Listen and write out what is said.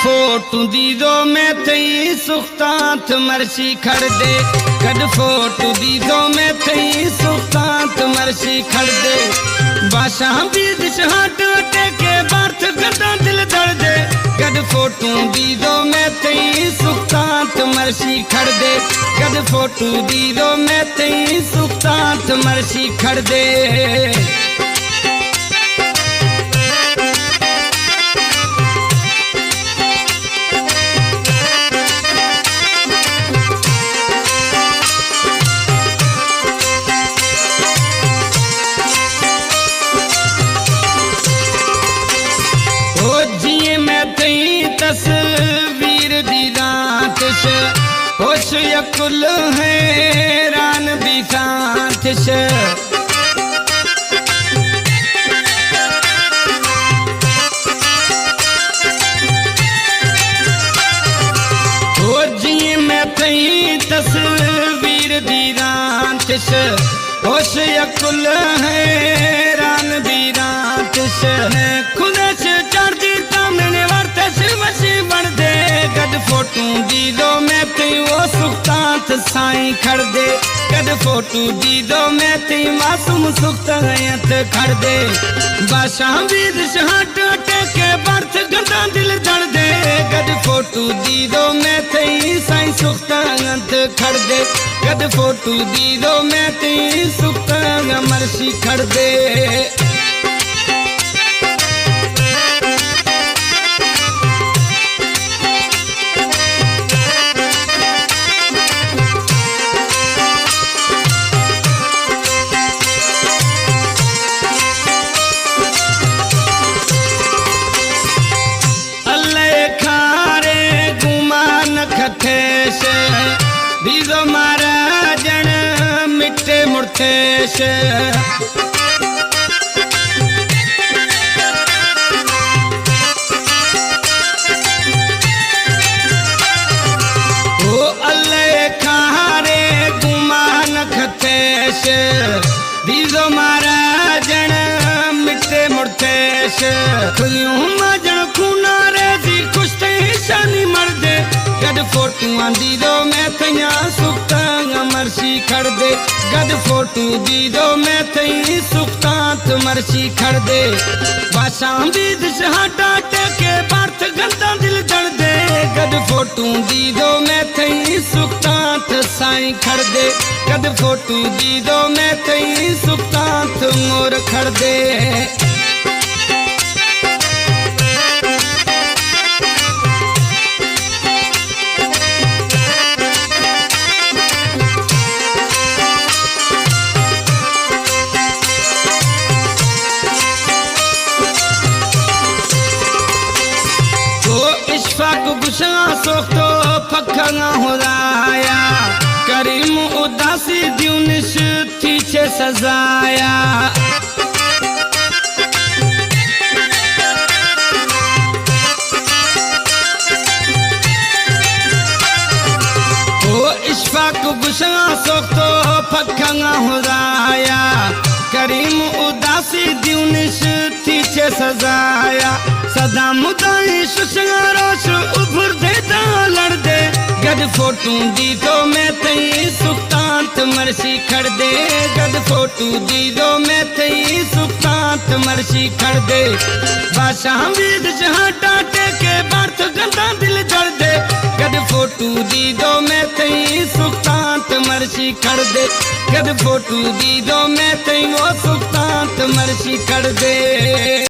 Photo दीदो में थई सुख्तात मर्शी खड़ दे कद फोटू दीदो में थई सुख्तात मर्शी खड़ दे बादशाह भी दिश हाथ टेके बार्थ गदा दिल दड़ दे कद फोटू दीदो में थई सुख्तात मर्शी खड़ दे कद फोटू दीदो में थई सुख्तात मर्शी खड़ दे तस्वीर दी रात से होश यकुल हैरान भी साथ से हो जी मैं थई तस्वीर दी रात से होश यकुल हैरान भी रात से खुदा से चार दी मैंने वार्ता से वसी बढ़ दे कद फोटू दीदो में थी वो सुख्तात साईं खड़ दे कद फोटू दीदो में थी मासूम सुख्तात खड़ दे बादशाह भी दिश हाथ टेके बर्थ गदा दिल दड़ दे कद फोटू दीदो में थी साईं सुख्तात खड़ दे कद फोटू दीदो में थी सुख्तात मर्शी खड़ दे दीदो मारा जन मिटे मुर्तेश ओ अल्लाह खारे गुमान खतेश दीदो मारा जन मिटे मुर्तेश खुलियों मजन खूना रे दी खुश ते शानी मर दे गद फोटू दीदो में थैया सुख्तात मर्शी खड़ दे गद फोटू दीदो में थई सुख्तात मर्शी खड़ दे बादशाह भी दिश हाटा टेके बर्थ गदा दिल दड़ दे गद फोटू दीदो में थई सुख्तात साईं खड़ दे गद फोटू दीदो में थई सुख्तात मोर खड़ दे गुशा सोख्तो फखंगा होराया करीम उदासी द्यूनिश थी छे सजाया ओ इश्फाक गुशा सोख्तो फखंगा होराया करीम उदासी द्यूनिश थी छे सजाया सदा मुदाई सुशंगारोश उभर दे लड़ दे गद फोटू दीदो में थई सुख्तात मर्शी खड़ दे गद फोटू दीदो में थई सुख्तात मर्शी खड़ दे बादशाह भी दिश हाटा टेके बर्थ गदा दिल दड़ दे गद फोटू दीदो में थई सुख्तात मर्शी खड़ दे गद फोटू दीदो में थई वो सुख्तात मर्शी खड़ दे।